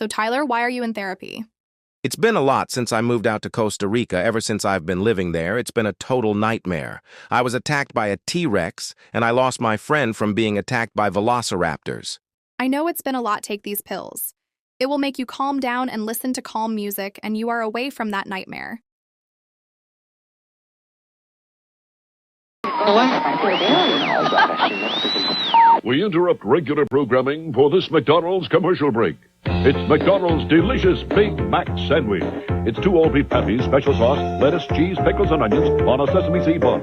So Tyler, why are you in therapy? It's been a lot since I moved out to Costa Rica. Ever since I've been living there, it's been a total nightmare. I was attacked by a T-Rex, and I lost my friend from being attacked by velociraptors. I know it's been a lot. Take these pills. It will make you calm down and listen to calm music, and you are away from that nightmare. We interrupt regular programming for this McDonald's commercial break. It's McDonald's delicious Big Mac Sandwich. It's 2 all-beef patties, special sauce, lettuce, cheese, pickles, and onions on a sesame seed bun.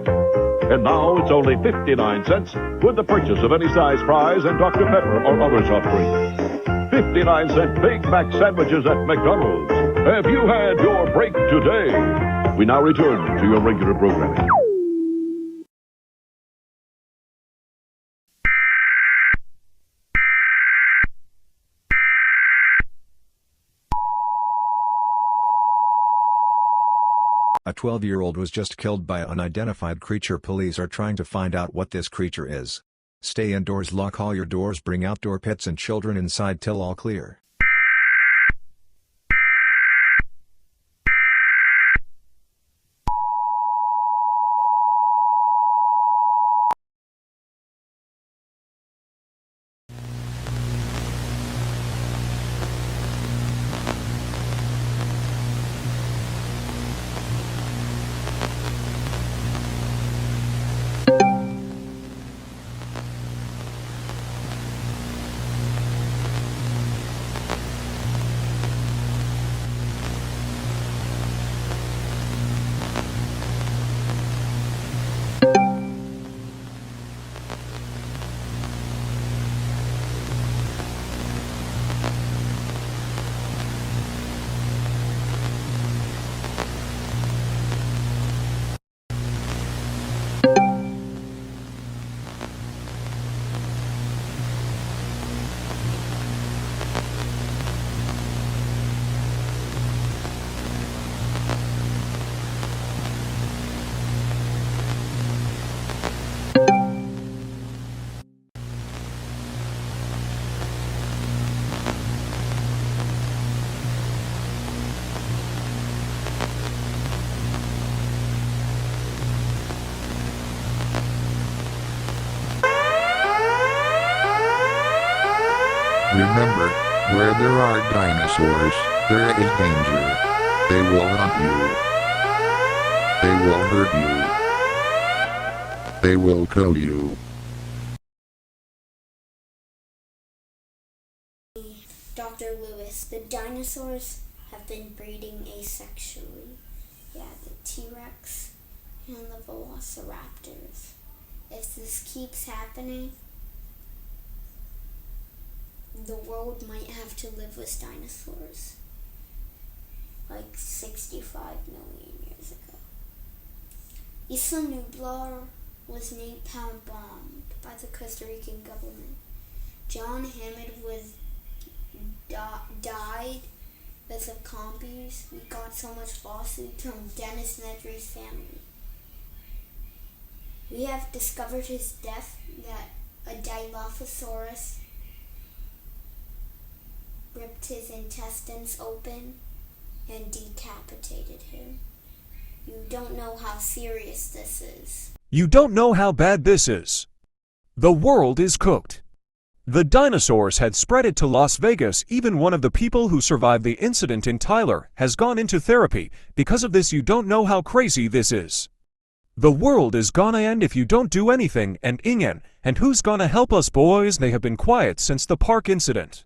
And now it's only 59 cents with the purchase of any size fries and Dr. Pepper or other soft drink. 59-cent Big Mac sandwiches at McDonald's. Have you had your break today? We now return to your regular programming. A 12-year-old was just killed by an unidentified creature. Police are trying to find out what this creature is. Stay indoors, lock all your doors, bring outdoor pets and children inside till all clear. Remember, where there are dinosaurs, there is danger. They will hunt you. They will hurt you. They will kill you. Dr. Lewis, the dinosaurs have been breeding asexually. Yeah, the T-Rex and the velociraptors. If this keeps happening, the world might have to live with dinosaurs like 65 million years ago. Isla Nublar was napalm bombed by the Costa Rican government. John Hammond died because of compies. We got so much lawsuits from Dennis Nedry's family. We have discovered his death, that a Dilophosaurus ripped his intestines open and decapitated him. You don't know how serious this is. You don't know how bad this is. The world is cooked. The dinosaurs had spread it to Las Vegas. Even one of the people who survived the incident in Tyler has gone into therapy. Because of this, you don't know how crazy this is. The world is gonna end if you don't do anything. And Ingen, and who's gonna help us, boys? They have been quiet since the park incident.